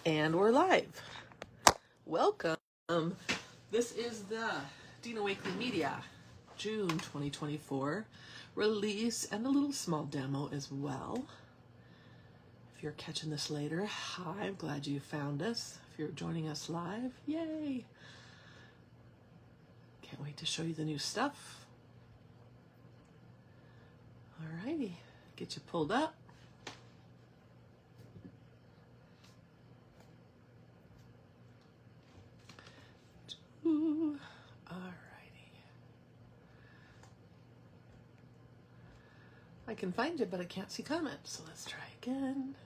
And we're live. Welcome. This is the Dina Wakley Media June 2024 release and a little small demo as well. If you're catching this later, hi, I'm glad you found us. If you're joining us live, yay. Can't wait to show you the new stuff. Alrighty, get you pulled up. Ooh, alrighty. I can find you, but I can't see comments, so let's try again.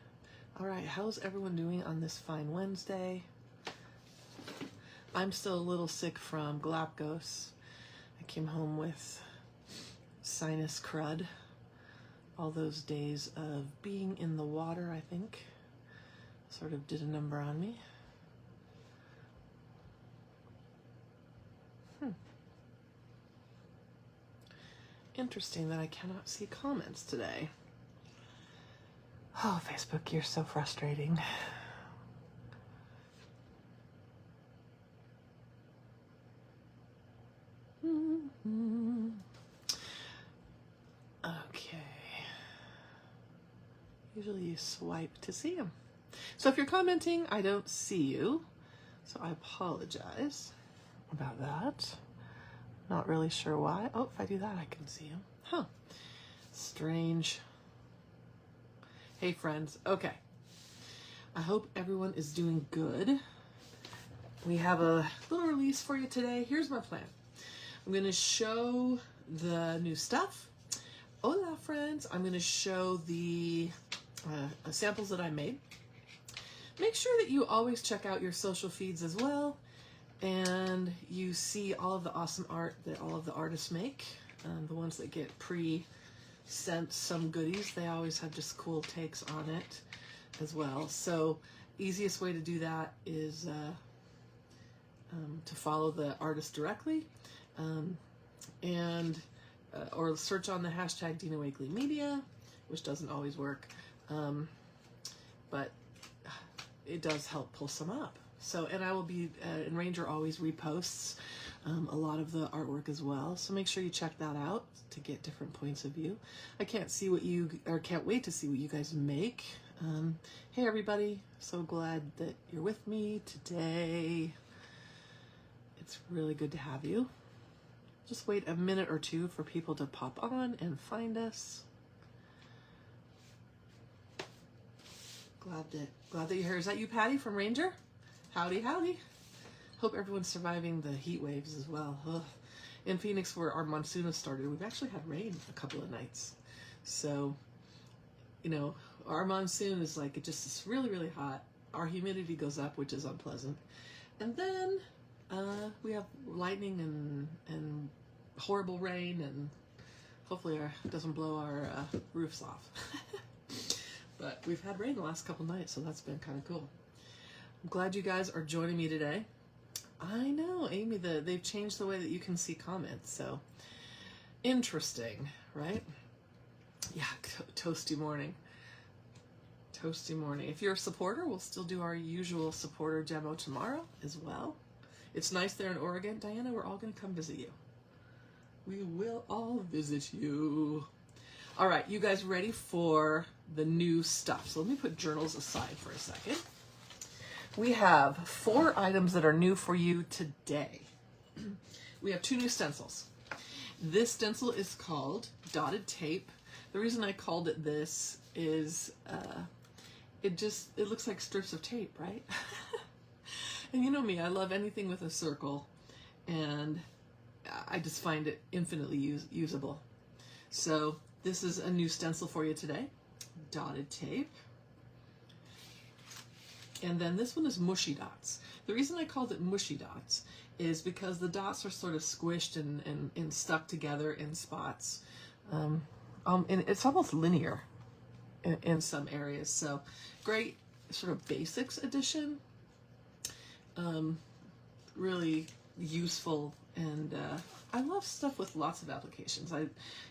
Alright, how's everyone doing on this fine Wednesday? I'm still a little sick from Galapagos. I came home with sinus crud. All those days of being in the water, I think, sort of did a number on me. Interesting that I cannot see comments today. Oh, Facebook, you're so frustrating. Okay. Usually you swipe to see them. So if you're commenting, I don't see you. So I apologize about that. Not really sure why. Oh, if I do that, I can see him. Huh. Strange. Hey, friends. Okay. I hope everyone is doing good. We have a little release for you today. Here's my plan. I'm going to show the new stuff. Hola, friends. I'm going to show the samples that I made. Make sure that you always check out your social feeds as well. And you see all of the awesome art that all of the artists make. The ones that get pre-sent some goodies, they always have just cool takes on it as well. So easiest way to do that is to follow the artist directly or search on the hashtag Dina Wakley Media, which doesn't always work, but it does help pull some up. So, and I will be, and Ranger always reposts a lot of the artwork as well. So make sure you check that out to get different points of view. I can't wait to see what you guys make. Hey everybody, so glad that you're with me today. It's really good to have you. Just wait a minute or two for people to pop on and find us. Glad that you're here. Is that you, Patty, from Ranger? Howdy, howdy. Hope everyone's surviving the heat waves as well. Ugh. In Phoenix, where our monsoon has started, we've actually had rain a couple of nights. So, you know, our monsoon is like, it's really, really hot. Our humidity goes up, which is unpleasant. And then we have lightning and horrible rain, and hopefully it doesn't blow our roofs off. But we've had rain the last couple nights, so that's been kind of cool. I'm glad you guys are joining me today. I know, Amy, they've changed the way that you can see comments, so interesting, right? Yeah, toasty morning. Toasty morning. If you're a supporter, we'll still do our usual supporter demo tomorrow as well. It's nice there in Oregon. Diana, we're all going to come visit you. We will all visit you. All right, you guys ready for the new stuff? So let me put journals aside for a second. We have 4 items that are new for you today. We have 2 new stencils. This stencil is called Dotted Tape. The reason I called it this is it looks like strips of tape, right? And you know me, I love anything with a circle, and I just find it infinitely usable. So this is a new stencil for you today, Dotted Tape. And then this one is Mushy Dots. The reason I called it Mushy Dots is because the dots are sort of squished and stuck together in spots. And it's almost linear in some areas. So great sort of basics edition. Really useful, and I love stuff with lots of applications.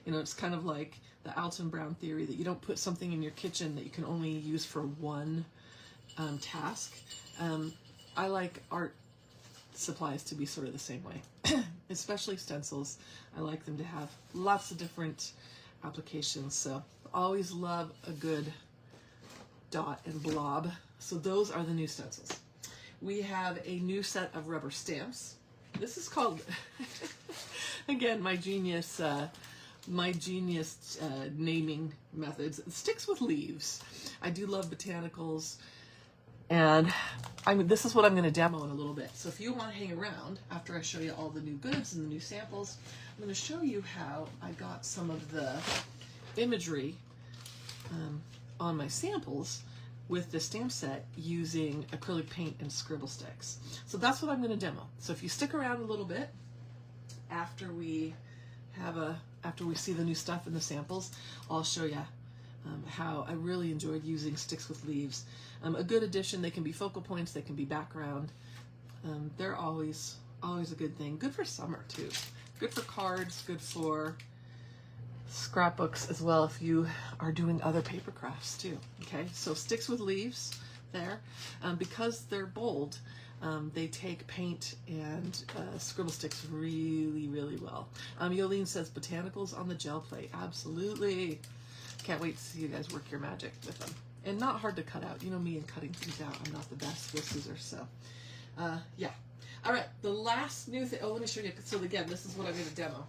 It's kind of like the Alton Brown theory that you don't put something in your kitchen that you can only use for one task. I like art supplies to be sort of the same way, especially stencils. I like them to have lots of different applications. So always love a good dot and blob. So those are the new stencils. We have a new set of rubber stamps. This is called, again, my genius naming methods. Sticks with leaves. I do love botanicals, and this is what I'm going to demo in a little bit. So if you want to hang around after I show you all the new goods and the new samples, I'm going to show you how I got some of the imagery on my samples with the stamp set using acrylic paint and Scribble Sticks. So that's what I'm going to demo. So if you stick around a little bit after we see the new stuff in the samples, I'll show you how I really enjoyed using sticks with leaves. A good addition. They can be focal points, they can be background. They're always a good thing. Good for summer too. Good for cards, good for scrapbooks as well if you are doing other paper crafts too. Okay, so sticks with leaves there. Because they're bold, they take paint and Scribble Sticks really, really well. Yolene says botanicals on the gel plate. Absolutely. Can't wait to see you guys work your magic with them. And not hard to cut out. You know me and cutting things out. I'm not the best with scissors, so yeah. All right, the last new thing. Oh, let me show you. So again, this is what I'm going to demo.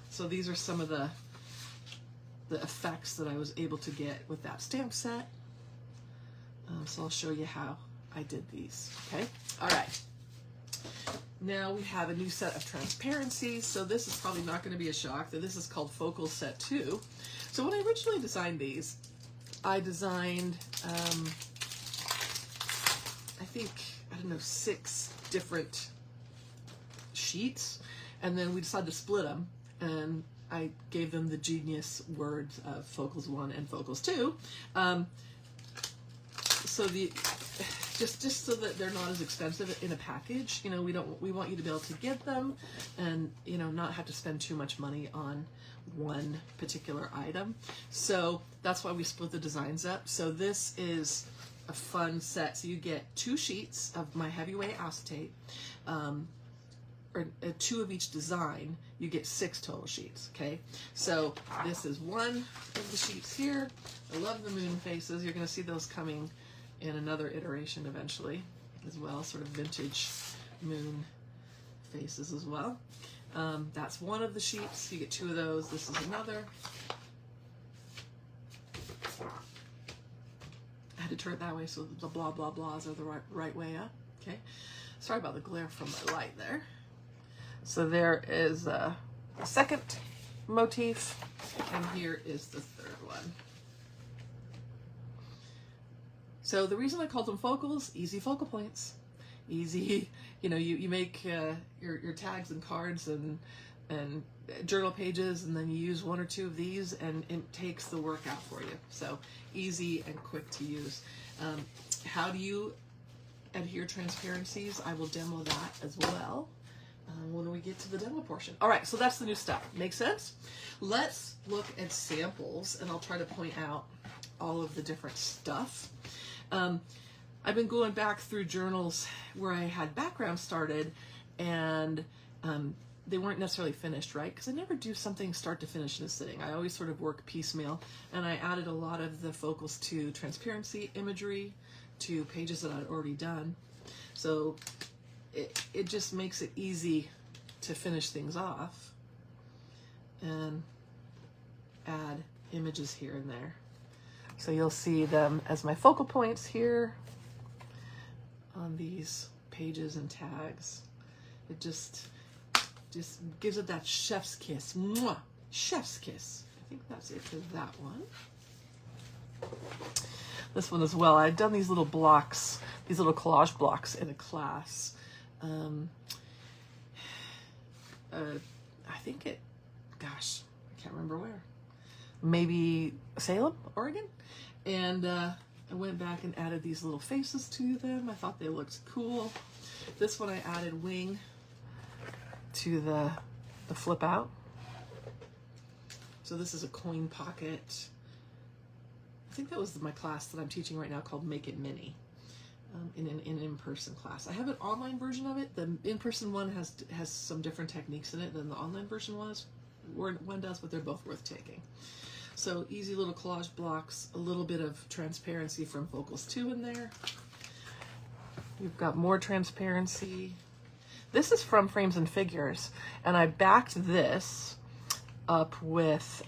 So these are some of the effects that I was able to get with that stamp set. So I'll show you how I did these. Okay. All right. Now we have a new set of transparencies. So this is probably not going to be a shock that this is called Focal Set 2. So when I originally designed these, I designed, I think, I don't know, 6 different sheets, and then we decided to split them, and I gave them the genius words of Focals 1 and Focals 2. So just so that they're not as expensive in a package, you know, we want you to be able to get them and, you know, not have to spend too much money on one particular item. So that's why we split the designs up. So this is a fun set. So you get 2 sheets of my heavyweight acetate, or 2 of each design. You get 6 total sheets. Okay, so this is one of the sheets here. I love the moon faces. You're going to see those coming in another iteration eventually as well, sort of vintage moon faces as well. That's one of the sheets. You get 2 of those. This is another. I had to turn it that way so the blah blah blahs are the right way up. Okay, sorry about the glare from my light there. So there is a second motif, and here is the third one. So the reason I called them focals, easy focal points. Easy, you know, you make your tags and cards and journal pages, and then you use 1 or 2 of these, and it takes the work out for you. So easy and quick to use. How do you adhere transparencies? I will demo that as well when we get to the demo portion. All right, so that's the new stuff. Make sense? Let's look at samples, and I'll try to point out all of the different stuff. I've been going back through journals where I had background started, and they weren't necessarily finished, right? Because I never do something start to finish in a sitting. I always sort of work piecemeal, and I added a lot of the focals to transparency imagery, to pages that I'd already done. So it just makes it easy to finish things off and add images here and there. So you'll see them as my focal points here on these pages and tags. It just gives it that chef's kiss. Mwah! Chef's kiss. I think that's it for that one. This one as well. I've done these little blocks, these little collage blocks in a class. I think gosh, I can't remember where. Maybe Salem, Oregon. And I went back and added these little faces to them. I thought they looked cool. This one I added wing to the flip out. So this is a coin pocket. I think that was my class that I'm teaching right now called Make It Mini. in an in-person class. I have an online version of it. The in-person one has some different techniques in it than the online version one does, but they're both worth taking. So easy little collage blocks, a little bit of transparency from Focals 2 in there. You've got more transparency. This is from Frames and Figures, and I backed this up with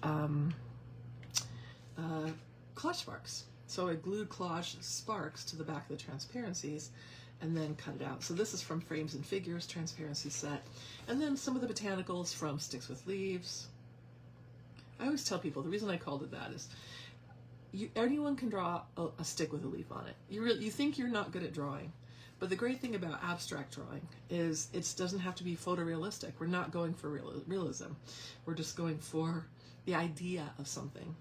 collage sparks. So I glued collage sparks to the back of the transparencies and then cut it out. So this is from Frames and Figures transparency set. And then some of the botanicals from Sticks with Leaves. I always tell people the reason I called it that is anyone can draw a stick with a leaf on it. You think you're not good at drawing, but the great thing about abstract drawing is it doesn't have to be photorealistic. We're not going for realism. We're just going for the idea of something.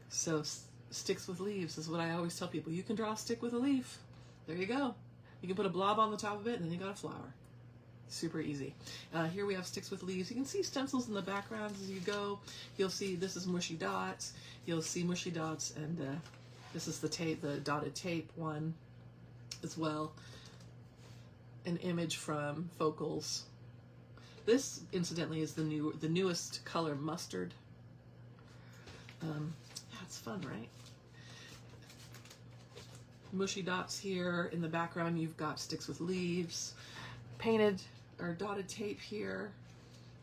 So Sticks with Leaves is what I always tell people. You can draw a stick with a leaf. There you go. You can put a blob on the top of it and then you got a flower. Super easy. Here we have Sticks with Leaves. You can see stencils in the background as you go. You'll see this is mushy dots. You'll see mushy dots, and this is the tape, the dotted tape one as well. An image from Focals. This, incidentally, is the newest color, mustard. Yeah, it's fun, right? Mushy dots here. In the background, you've got Sticks with Leaves. Painted or dotted tape here.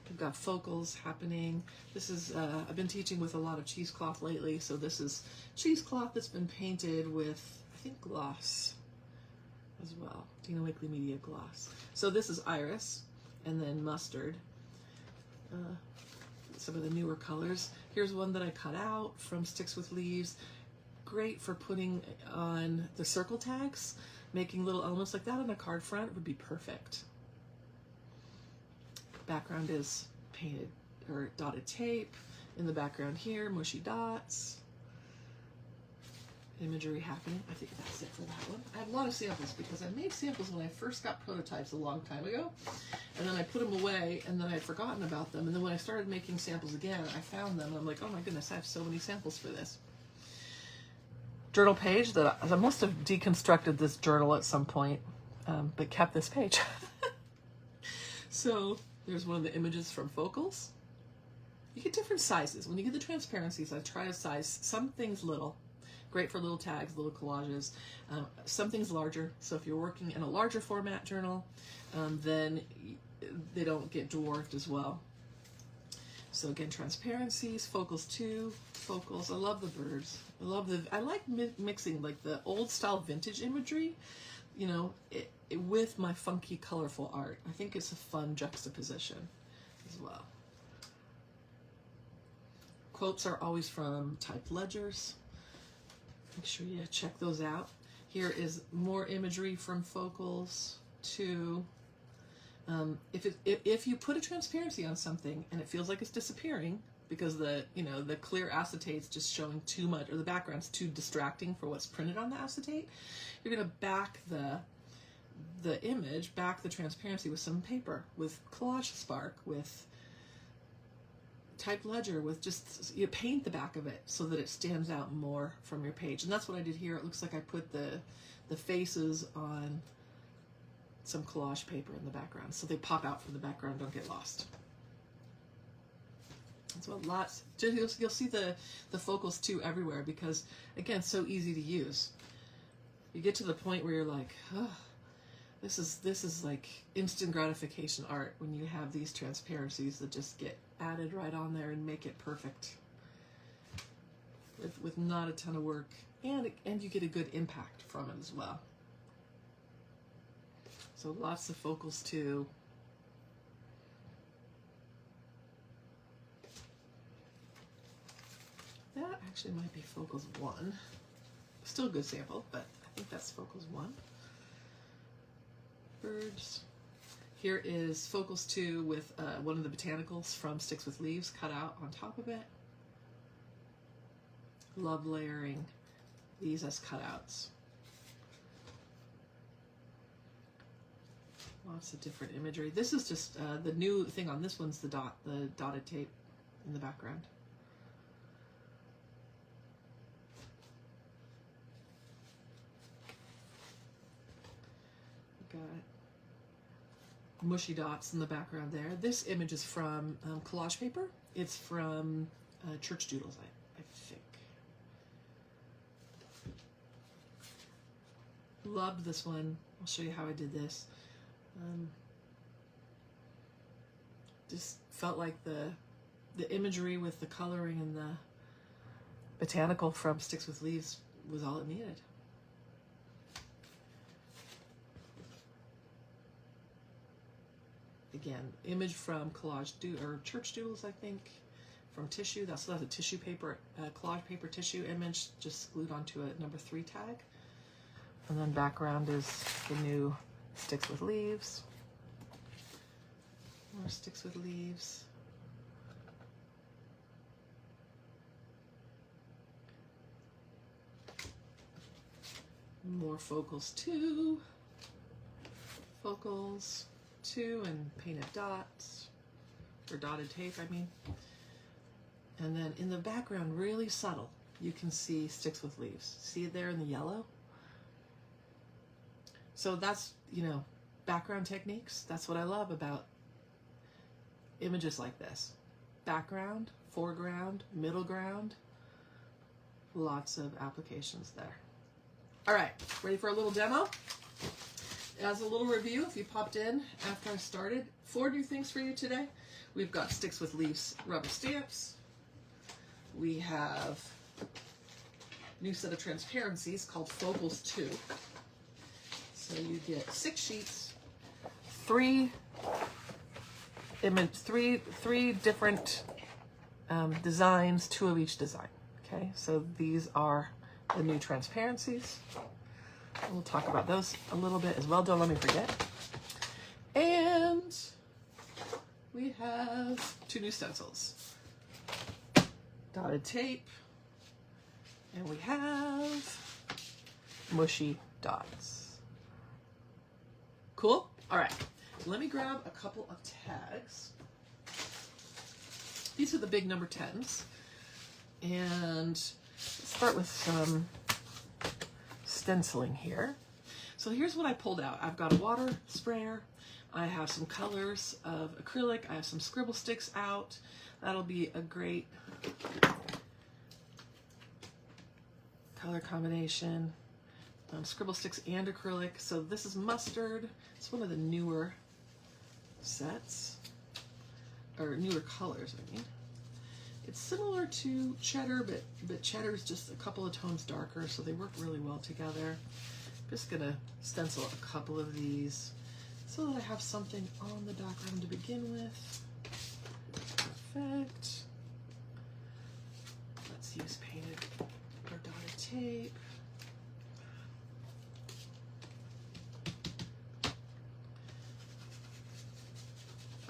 We've got Focals happening. This is, I've been teaching with a lot of cheesecloth lately, so this is cheesecloth that's been painted with, I think, gloss as well. Dina Wakley Media gloss. So this is iris, and then mustard. Some of the newer colors. Here's one that I cut out from Sticks with Leaves. Great for putting on the circle tags. Making little elements like that on a card front would be perfect. Background is painted or dotted tape. In the background here, mushy dots. Imagery happening. I think that's it for that one. I have a lot of samples because I made samples when I first got prototypes a long time ago. And then I put them away and then I'd forgotten about them. And then when I started making samples again, I found them and I'm like, oh my goodness, I have so many samples for this. Journal page that I must have deconstructed this journal at some point, but kept this page. So there's one of the images from Focals. You get different sizes. When you get the transparencies, I try to size some things little. Great for little tags, little collages. Some things larger. So if you're working in a larger format journal, then they don't get dwarfed as well. So again, transparencies, Focals 2, Focals. I love the birds. I like mixing like the old style vintage imagery, you know, with my funky, colorful art. I think it's a fun juxtaposition as well. Quotes are always from typed ledgers. Make sure you check those out. Here is more imagery from Focals 2. If you put a transparency on something and it feels like it's disappearing because the clear acetate's just showing too much, or the background's too distracting for what's printed on the acetate, you're gonna back the image, back the transparency with some paper, with collage spark, with typed ledger, with just paint the back of it so that it stands out more from your page. And that's what I did here. It looks like I put the faces on some collage paper in the background so they pop out from the background, don't get lost. That's what lots. You'll see the Focals 2 everywhere because, again, so easy to use. You get to the point where you're like, oh, this is like instant gratification art when you have these transparencies that just get added right on there and make it perfect with not a ton of work, and you get a good impact from it as well. So lots of Focals 2. That actually might be Focals 1. Still a good sample, but I think that's Focals 1. Birds. Here is Focals 2 with one of the botanicals from Sticks with Leaves cut out on top of it. Love layering these as cutouts. Lots of different imagery. This is just the new thing on this one's the dotted tape in the background. mushy dots in the background there. This image is from collage paper. It's from Church Doodles, I think. Loved this one. I'll show you how I did this. Just felt like the imagery with the coloring and the botanical from Sticks with Leaves was all it needed. Again, image from or Church Doodles, I think, from tissue. That's a tissue paper, collage paper tissue image, just glued onto a number 3 tag. And then background is the new Sticks with Leaves. More Sticks with Leaves. More focals 2. Focals 2 and painted dots, or dotted tape, I mean. And then in the background, really subtle, you can see Sticks with Leaves. See it there in the yellow? So that's, you know, background techniques. That's what I love about images like this. Background, foreground, middle ground. Lots of applications there. All right, ready for a little demo? As a little review, if you popped in after I started, 4 new things for you today. We've got Sticks with Leaves rubber stamps. We have a new set of transparencies called Focals 2. So you get 6 sheets, 3 different designs, 2 of each design. Okay, so these are the new transparencies. We'll talk about those a little bit as well. Don't let me forget. And we have 2 new stencils. Dotted tape. And we have mushy dots. Cool? All right. Let me grab a couple of tags. These are the big number 10s. And let's start with some stenciling here. So here's what I pulled out. I've got a water sprayer. I have some colors of acrylic. I have some Scribble Sticks out. That'll be a great color combination. Scribble Sticks and acrylic. So this is mustard. It's one of the newer sets, or newer colors, I mean. It's similar to cheddar, but cheddar is just a couple of tones darker, so they work really well together. I'm just gonna stencil a couple of these so that I have something on the background to begin with. Perfect. Let's use painted or dotted tape.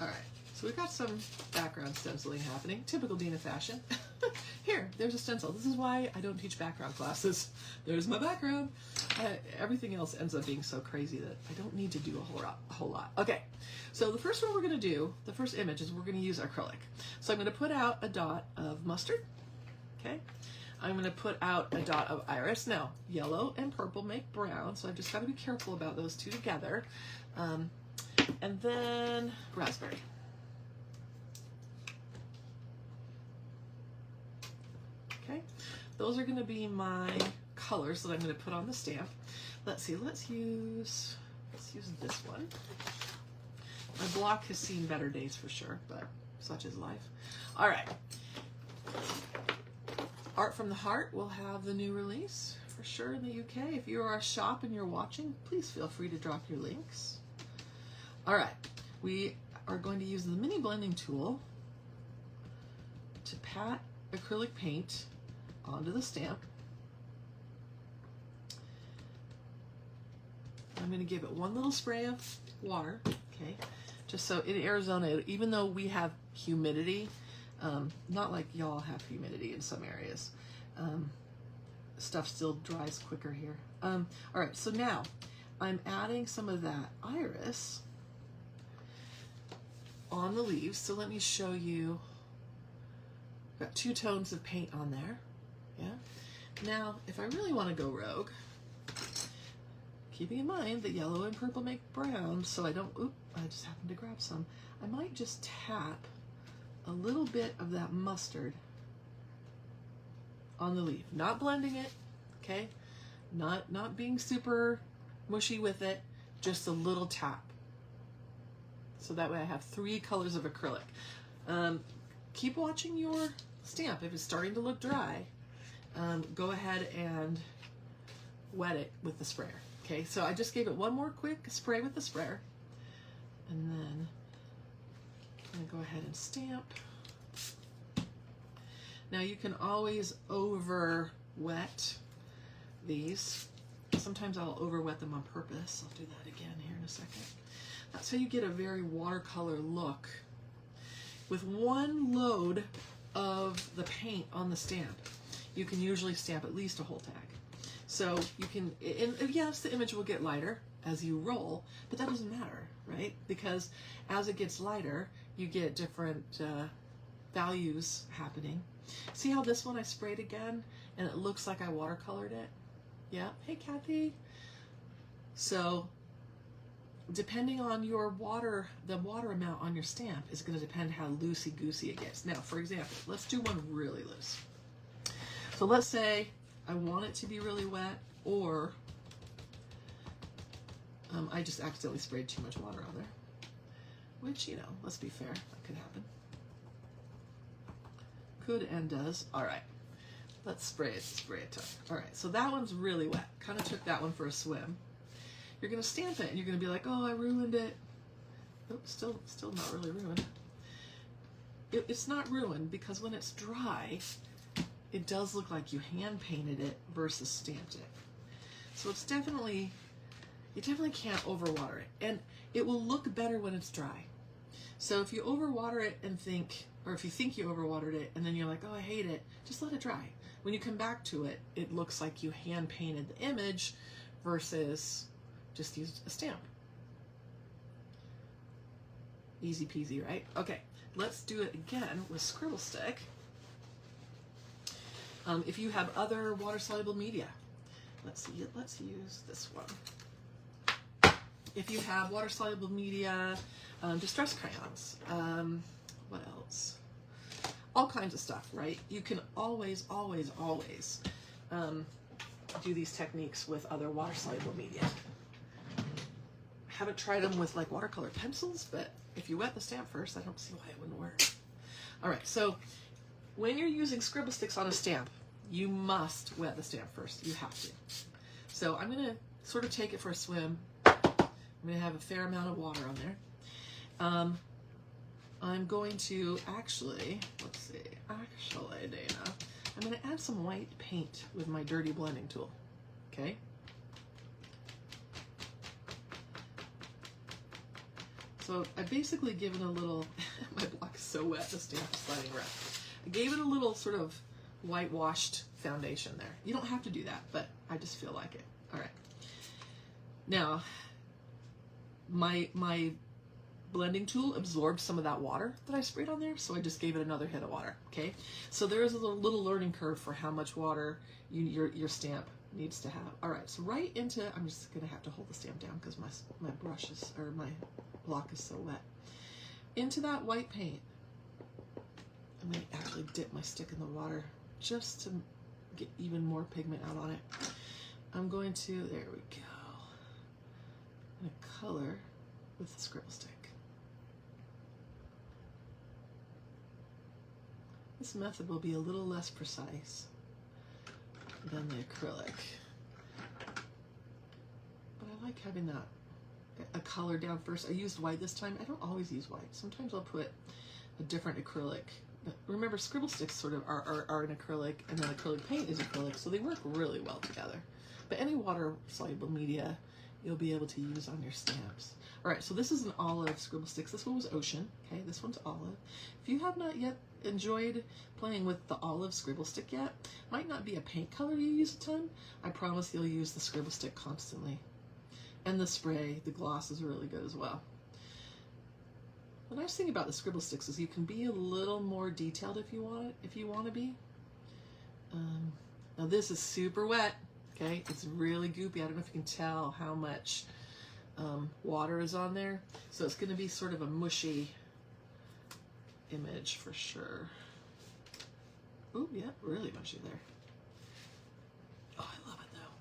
All right. So we've got some background stenciling happening, typical Dina fashion. Here, there's a stencil. This is why I don't teach background classes. There's my background. Everything else ends up being so crazy that I don't need to do a whole lot. Okay, so the first one we're gonna do, the first image is we're gonna use acrylic. So I'm gonna put out a dot of mustard, okay? I'm gonna put out a dot of iris. Now, yellow and purple make brown, so I've just gotta be careful about those 2 together. And then raspberry. Okay, those are going to be my colors that I'm going to put on the stamp. Let's see, let's use this one. My block has seen better days for sure, but such is life. All right. Art from the Heart will have the new release for sure in the UK. If you are a shop and you're watching, please feel free to drop your links. All right, we are going to use the mini blending tool to pat acrylic paint onto the stamp. I'm going to give it one little spray of water, okay? Just so in Arizona, even though we have humidity, not like y'all have humidity in some areas, stuff still dries quicker here. All right, so now I'm adding some of that iris on the leaves. So let me show you. Got 2 tones of paint on there. Yeah. Now, if I really want to go rogue, keeping in mind that yellow and purple make brown, so I don't, I just happened to grab some. I might just tap a little bit of that mustard on the leaf, not blending it, okay? Not being super mushy with it, just a little tap. So that way I have 3 colors of acrylic. Keep watching your stamp. If it's starting to look dry, go ahead and wet it with the sprayer. Okay, so I just gave it one more quick spray with the sprayer, and then I'm gonna go ahead and stamp. Now you can always over wet these. Sometimes I'll over wet them on purpose. I'll do that again here in a second. That's how you get a very watercolor look. With one load of the paint on the stamp, you can usually stamp at least a whole tag. So you can, and yes, the image will get lighter as you roll, but that doesn't matter, right? Because as it gets lighter, you get different values happening. See how this one I sprayed again, and it looks like I watercolored it? Yeah, hey Kathy. So depending on your water, the water amount on your stamp is going to depend how loosey-goosey it gets. Now, for example, let's do one really loose. So let's say I want it to be really wet, or I just accidentally sprayed too much water on there, which, you know, let's be fair, that could happen. Could and does. All right, let's spray it time. All right, so that one's really wet. Kind of took that one for a swim. You're gonna stamp it, and you're gonna be like, oh, I ruined it. Oh, still not really ruined. It's not ruined because when it's dry, it does look like you hand painted it versus stamped it. So it's definitely, you definitely can't overwater it, and it will look better when it's dry. So if you overwater it and think, or if you think you overwatered it and then you're like, oh, I hate it, just let it dry. When you come back to it, it looks like you hand painted the image versus just used a stamp. Easy peasy, right? Okay, let's do it again with Scribble Stick. If you have other water-soluble media, let's use this one. If you have water-soluble media, distress crayons, what else? All kinds of stuff, right? You can always do these techniques with other water-soluble media. Haven't tried them with like watercolor pencils, but if you wet the stamp first, I don't see why it wouldn't work. All right, so when you're using Scribble Sticks on a stamp, you must wet the stamp first. You have to. So I'm gonna sort of take it for a swim. I'm gonna have a fair amount of water on there. I'm going to actually, Dana, I'm gonna add some white paint with my dirty blending tool, okay? So I've basically given a little, my block is so wet, the stamp is sliding around. I gave it a little sort of whitewashed foundation there. You don't have to do that, but I just feel like it. All right. Now, my blending tool absorbed some of that water that I sprayed on there, so I just gave it another hit of water, okay? So there is a little learning curve for how much water your stamp needs to have. All right, so right into, I'm just gonna have to hold the stamp down because my brush is, or my block is so wet. Into that white paint, I'm gonna actually dip my stick in the water just to get even more pigment out on it. I'm going to, there we go. I'm gonna color with the Scribble Stick. This method will be a little less precise than the acrylic, but I like having that a color down first. I used white this time. I don't always use white. Sometimes I'll put a different acrylic. Remember, Scribble Sticks sort of are an acrylic, and then acrylic paint is acrylic, so they work really well together. But any water-soluble media you'll be able to use on your stamps. All right, so this is an olive Scribble Sticks. This one was ocean, okay? This one's olive. If you have not yet enjoyed playing with the olive Scribble Stick yet, might not be a paint color you use a ton. I promise you'll use the Scribble Stick constantly. And the spray, the gloss is really good as well. The nice thing about the Scribble Sticks is you can be a little more detailed if you want to be. Now this is super wet. Okay, it's really goopy. I don't know if you can tell how much water is on there. So it's going to be sort of a mushy image for sure. Oh, yeah, really mushy there. Oh, I love it though.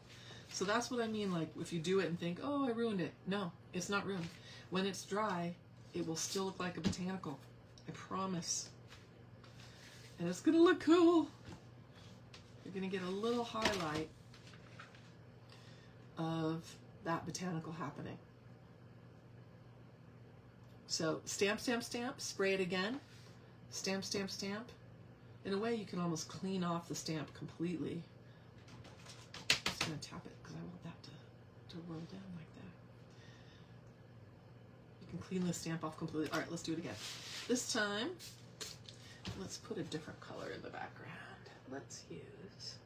So that's what I mean, like if you do it and think, oh, I ruined it. No, it's not ruined. When it's dry, it will still look like a botanical. I promise. And it's going to look cool. You're going to get a little highlight of that botanical happening. So stamp, stamp, stamp, spray it again. Stamp, stamp, stamp. In a way, you can almost clean off the stamp completely. I'm just going to tap it because I want that to roll down like that. You can clean the stamp off completely. All right, let's do it again. This time, let's put a different color in the background. Let's use...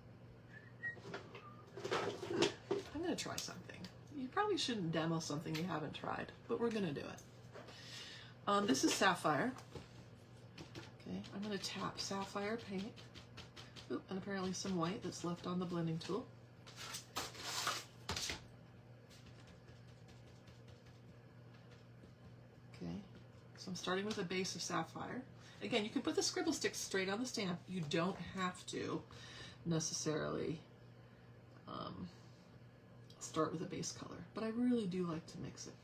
I'm going to try something. You probably shouldn't demo something you haven't tried, but we're going to do it. This is sapphire. Okay, I'm going to tap sapphire paint. Oop, and apparently some white that's left on the blending tool. Okay, so I'm starting with a base of sapphire. Again, you can put the Scribble Sticks straight on the stamp. You don't have to necessarily start with a base color, but I really do like to mix it.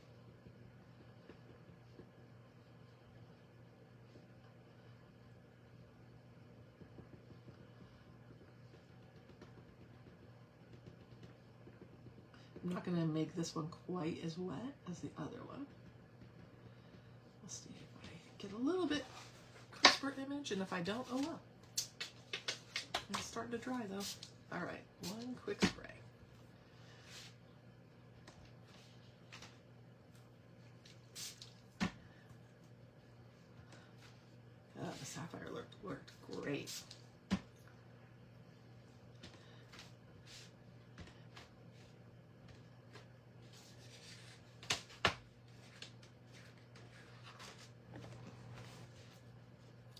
I'm not going to make this one quite as wet as the other one. Let's see if I get a little bit crisper image, and if I don't, oh well. It's starting to dry though. All right, one quick spray. The sapphire worked great.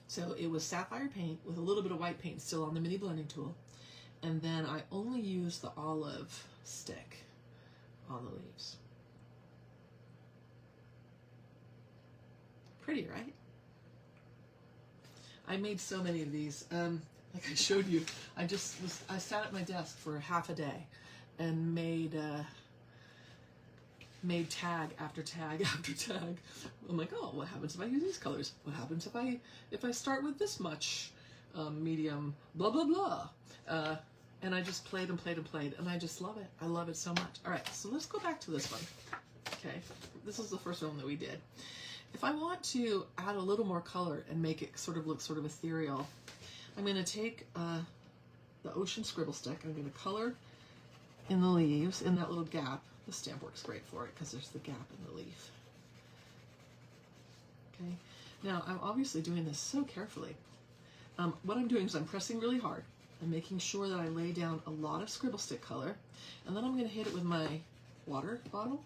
So it was sapphire paint with a little bit of white paint still on the mini blending tool. And then I only used the olive stick on the leaves. Pretty, right? I made so many of these. Like I showed you, I sat at my desk for half a day and made tag after tag after tag. I'm like, oh, what happens if I use these colors? What happens if I start with this much medium, blah, blah, blah. And I just played and played and played, and I just love it. I love it so much. All right, so let's go back to this one. Okay, this is the first one that we did. If I want to add a little more color and make it sort of look sort of ethereal, I'm going to take the ocean scribble stick. I'm going to color in the leaves, in that little gap. The stamp works great for it because there's the gap in the leaf. Okay, now I'm obviously doing this so carefully. What I'm doing is I'm pressing really hard. I'm making sure that I lay down a lot of scribble stick color, and then I'm going to hit it with my water bottle,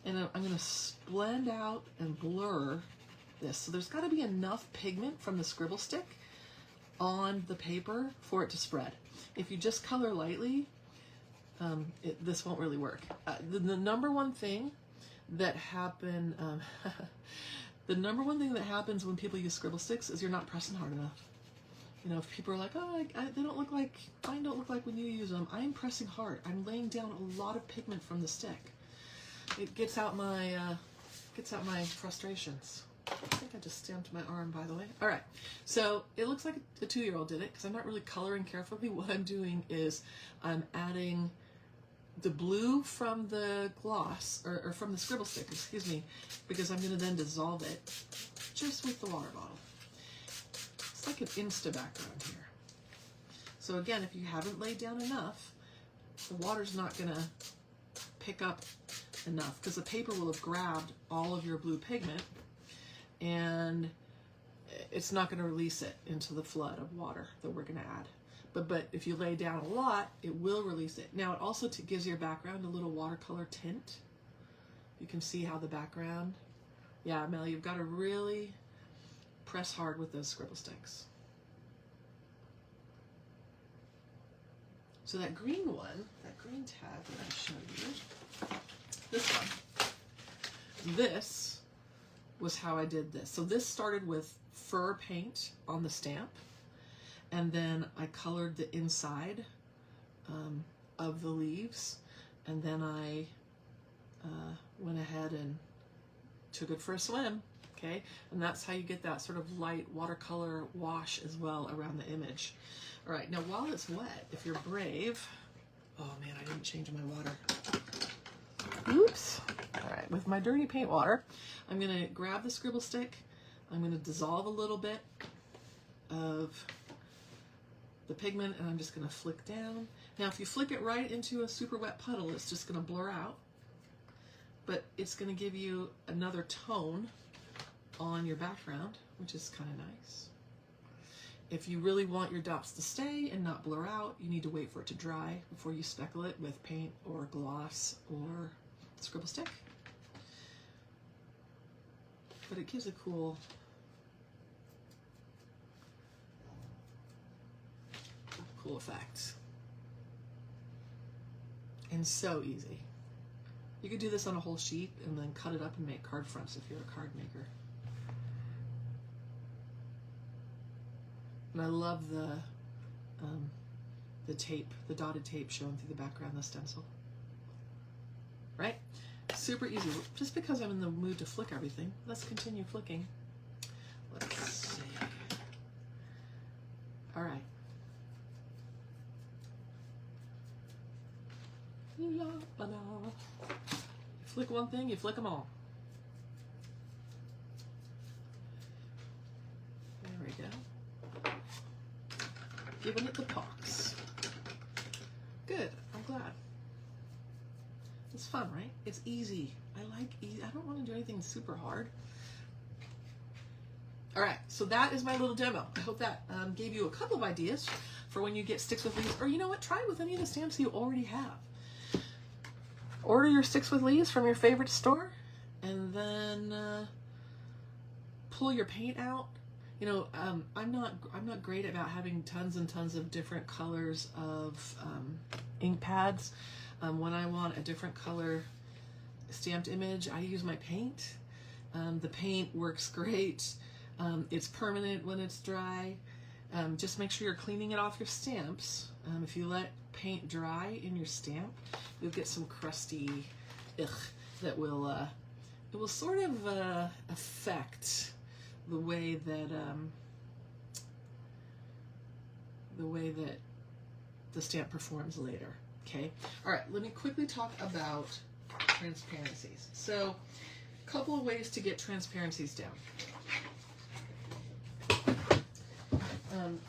and I'm going to blend out and blur this. So there's got to be enough pigment from the scribble stick on the paper for it to spread. If you just color lightly, this won't really work. The number one thing that happens when people use scribble sticks is you're not pressing hard enough. You know, if people are like, oh, they don't look like, mine don't look like when you use them, I'm pressing hard. I'm laying down a lot of pigment from the stick. It gets out my frustrations. I think I just stamped my arm, by the way. All right, so it looks like a 2-year-old did it because I'm not really coloring carefully. What I'm doing is I'm adding the blue from the gloss, or from the scribble stick, excuse me, because I'm going to then dissolve it just with the water bottle. It's like an Insta background here. So again, if you haven't laid down enough, the water's not going to pick up enough because the paper will have grabbed all of your blue pigment and it's not going to release it into the flood of water that we're going to add. But if you lay down a lot, it will release it. Now it also gives your background a little watercolor tint. You can see how the background, yeah, Mel, you've got to really press hard with those scribble sticks. So that green one green tab that I showed you. This one. This was how I did this. So this started with fur paint on the stamp, and then I colored the inside of the leaves, and then I went ahead and took it for a swim. Okay, and that's how you get that sort of light watercolor wash as well around the image. All right, now while it's wet, if you're brave, oh man, I didn't change my water. Oops. All right, with my dirty paint water, I'm gonna grab the Scribble Stick. I'm gonna dissolve a little bit of the pigment, and I'm just gonna flick down. Now, if you flick it right into a super wet puddle, it's just gonna blur out, but it's gonna give you another tone on your background, which is kind of nice. If you really want your dots to stay and not blur out, you need to wait for it to dry before you speckle it with paint or gloss or Scribble Stick. But it gives a cool effect. And so easy. You could do this on a whole sheet and then cut it up and make card fronts if you're a card maker. And I love the tape, the dotted tape showing through the background, the stencil. Right? Super easy. Just because I'm in the mood to flick everything, let's continue flicking. Let's see. All right. La, la, la. You flick one thing, you flick them all. There we go. Giving it the pox. Good, I'm glad. It's fun, right? It's easy. I like easy. I don't want to do anything super hard. All right, so that is my little demo. I hope that gave you a couple of ideas for when you get sticks with leaves, or you know what, try it with any of the stamps you already have. Order your sticks with leaves from your favorite store, and then pull your paint out. You know, I'm not great about having tons and tons of different colors of ink pads. When I want a different color stamped image, I use my paint. The paint works great. It's permanent when it's dry. Just make sure you're cleaning it off your stamps. If you let paint dry in your stamp, you'll get some crusty that will it will sort of affect the way that the stamp performs later. Okay. All right. Let me quickly talk about transparencies. So, a couple of ways to get transparencies down.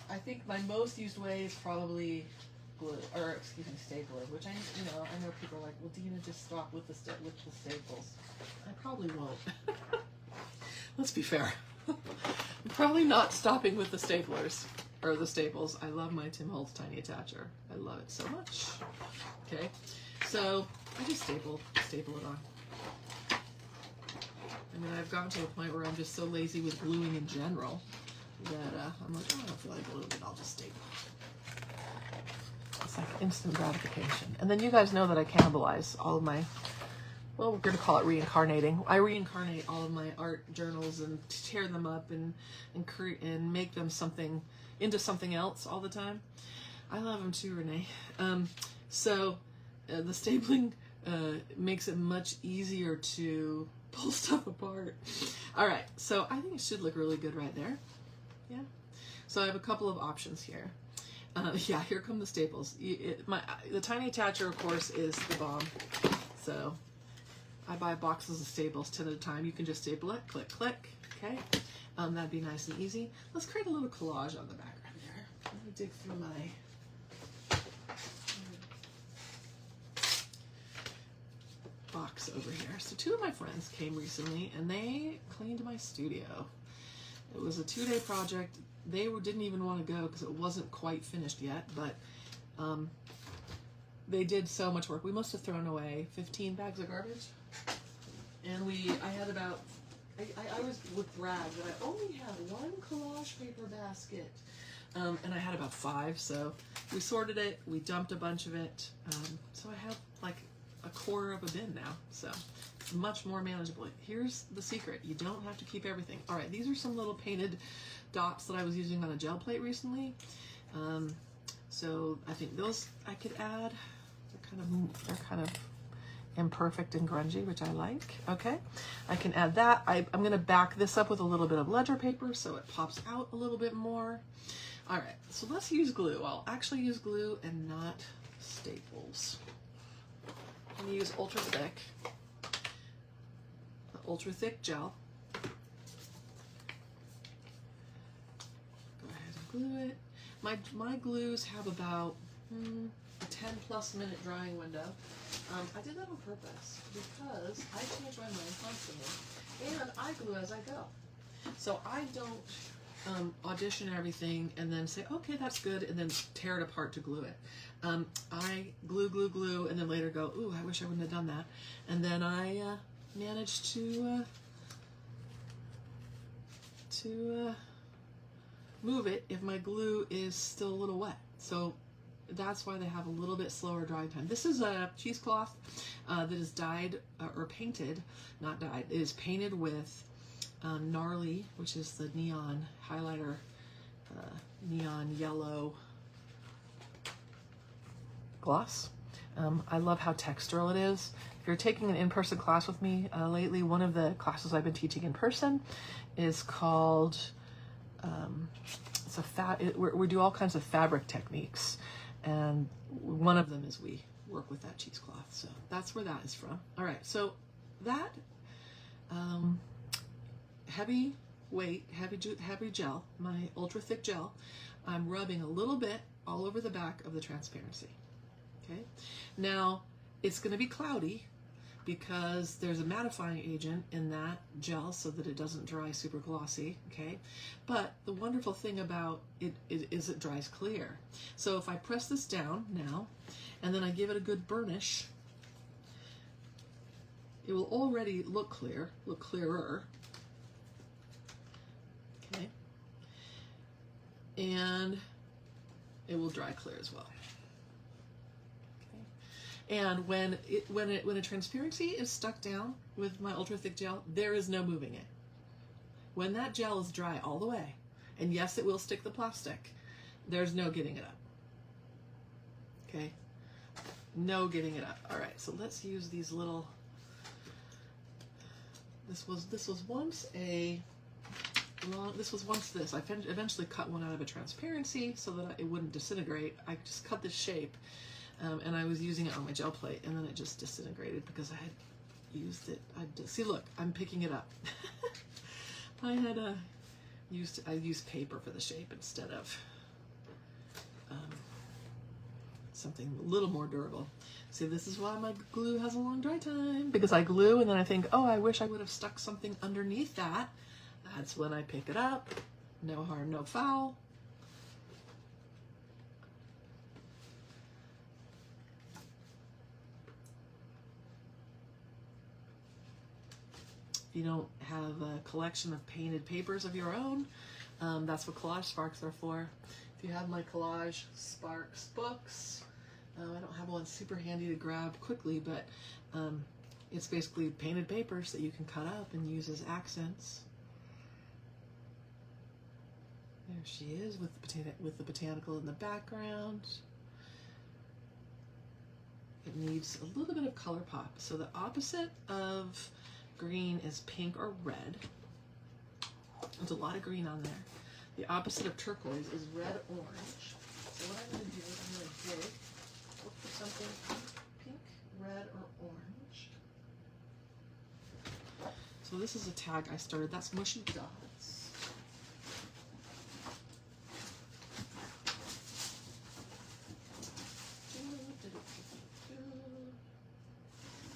I think my most used way is probably glue, or excuse me, stapler, which I know people are like, well, Dina, just stop with the staples. I probably won't. Let's be fair. I'm probably not stopping with the staplers or the staples. I love my Tim Holtz Tiny Attacher. I love it so much. Okay, so I just staple it on. I mean, I've gotten to the point where I'm just so lazy with gluing in general that I'm like, oh, I don't feel like gluing it, I'll just staple. It's like instant gratification. And then you guys know that I cannibalize all of my, well, we're going to call it reincarnating. I reincarnate all of my art journals and tear them up and make them into something else all the time. I love them too, Renee. So the stapling makes it much easier to pull stuff apart. All right, so I think it should look really good right there. Yeah. So I have a couple of options here. Yeah, here come the staples. The Tiny Attacher, of course, is the bomb. So I buy boxes of staples 10 at a time. You can just staple it, click, click. Okay, that'd be nice and easy. Let's create a little collage on the background there. Let me dig through my box over here. So two of my friends came recently and they cleaned my studio. It was a 2-day project. They didn't even want to go because it wasn't quite finished yet, but they did so much work. We must have thrown away 15 bags of garbage. And I had about, I was with Brad, but I only had one collage paper basket and I had about 5, so we sorted it, we dumped a bunch of it, so I have like a quarter of a bin now, so it's much more manageable. Here's the secret: you don't have to keep everything. All right, these are some little painted dots that I was using on a gel plate recently, so I think those I could add. They're kind of imperfect and grungy, which I like. Okay, I can add that. I'm going to back this up with a little bit of ledger paper so it pops out a little bit more. All right, so let's use glue. I'll actually use glue and not staples. I'm going to use ultra thick gel. Go ahead and glue it. My glues have about a 10+ minute drying window. I did that on purpose because I change my mind constantly, and I glue as I go. So I don't audition everything and then say, okay, that's good, and then tear it apart to glue it. I glue, and then later go, ooh, I wish I wouldn't have done that. And then I manage to move it if my glue is still a little wet. So that's why they have a little bit slower drying time. This is a cheesecloth that is dyed or painted, not dyed. It is painted with Gnarly, which is the neon highlighter, neon yellow gloss. I love how textural it is. If you're taking an in-person class with me lately, one of the classes I've been teaching in person is called, we do all kinds of fabric techniques. And one of them is we work with that cheesecloth. So that's where that is from. All right, so that heavy gel, my ultra thick gel, I'm rubbing a little bit all over the back of the transparency. Okay, now it's going to be cloudy because there's a mattifying agent in that gel so that it doesn't dry super glossy, okay? But the wonderful thing about it is it dries clear. So if I press this down now, and then I give it a good burnish, it will already look clearer, okay? And it will dry clear as well. And when a transparency is stuck down with my ultra thick gel, there is no moving it. When that gel is dry all the way, and yes, it will stick the plastic, there's no getting it up. Okay, no getting it up. All right, so let's use these little. This was once this. I eventually cut one out of a transparency so that it wouldn't disintegrate. I just cut this shape. And I was using it on my gel plate, and then it just disintegrated because I had used it. See, look, I'm picking it up. I used paper for the shape instead of something a little more durable. See, this is why my glue has a long dry time, because I glue and then I think, oh, I wish I would have stuck something underneath that. That's when I pick it up. No harm, no foul. If you don't have a collection of painted papers of your own, that's what collage sparks are for. If you have my collage sparks books, I don't have one super handy to grab quickly, but it's basically painted papers that you can cut up and use as accents. There she is with the botanical in the background. It needs a little bit of color pop. So the opposite of green is pink or red. There's a lot of green on there. The opposite of turquoise is red orange. So what I'm going to do is I'm going to look for something pink, red, or orange. So this is a tag I started. That's mushy dots.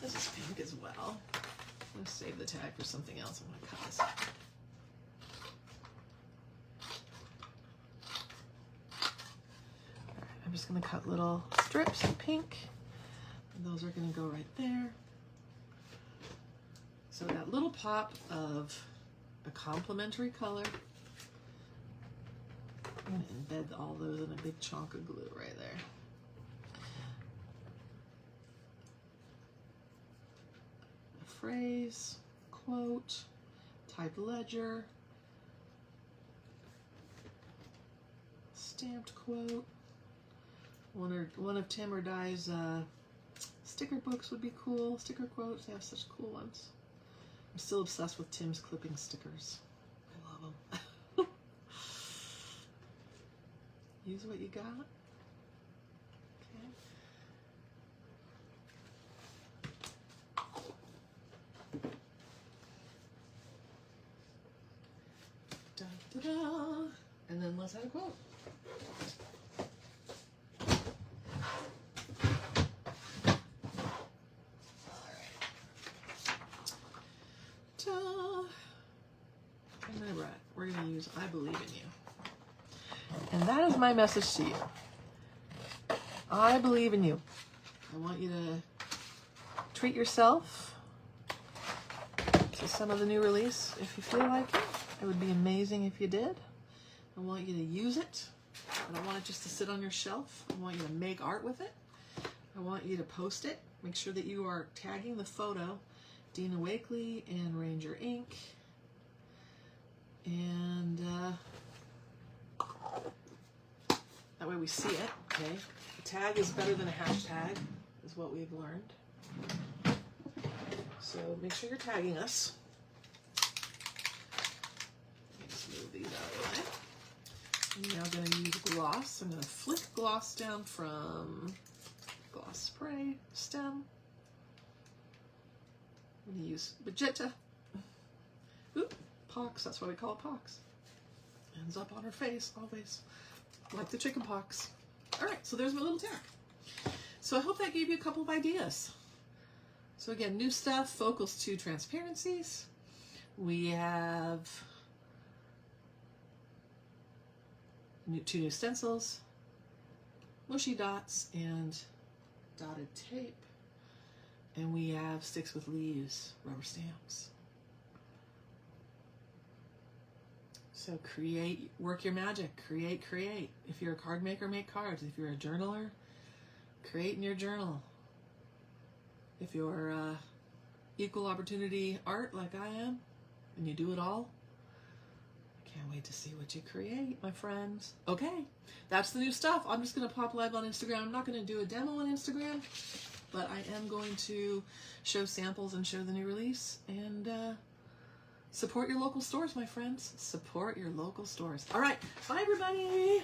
This is pink as well. I'm going to save the tag for something else. I'm going to cut this out. Alright, I'm just going to cut little strips of pink. And those are going to go right there. So that little pop of a complementary color I'm going to embed all those in a big chunk of glue right there. A phrase, quote, type ledger, stamped quote. One of Tim or Di's sticker books would be cool. Sticker quotes, they have such cool ones. I'm still obsessed with Tim's clipping stickers. I love them. Use what you got. Okay. Da, da, da. And then let's add a quote. We're going to use I believe in you. And that is my message to you. I believe in you. I want you to treat yourself to some of the new release if you feel like it. It would be amazing if you did. I want you to use it. I don't want it just to sit on your shelf. I want you to make art with it. I want you to post it. Make sure that you are tagging the photo, Dina Wakley and Ranger Inc. And that way we see it, okay? A tag is better than a hashtag, is what we've learned. So make sure you're tagging us. Let's move these out of the way. I'm now going to use gloss. I'm going to flick gloss down from gloss spray stem. I'm going to use magenta. Oop. Pox, that's why we call it pox. Ends up on her face, always. Like the chicken pox. Alright, so there's my little tag. So I hope that gave you a couple of ideas. So again, new stuff, focals to transparencies. We have two new stencils, mushy dots, and dotted tape. And we have sticks with leaves, rubber stamps. So create, work your magic, create. If you're a card maker, make cards. If you're a journaler, create in your journal. If you're equal opportunity art like I am, and you do it all, I can't wait to see what you create, my friends. Okay, that's the new stuff. I'm just going to pop live on Instagram. I'm not going to do a demo on Instagram, but I am going to show samples and show the new release. And support your local stores, my friends. Support your local stores. All right. Bye, everybody.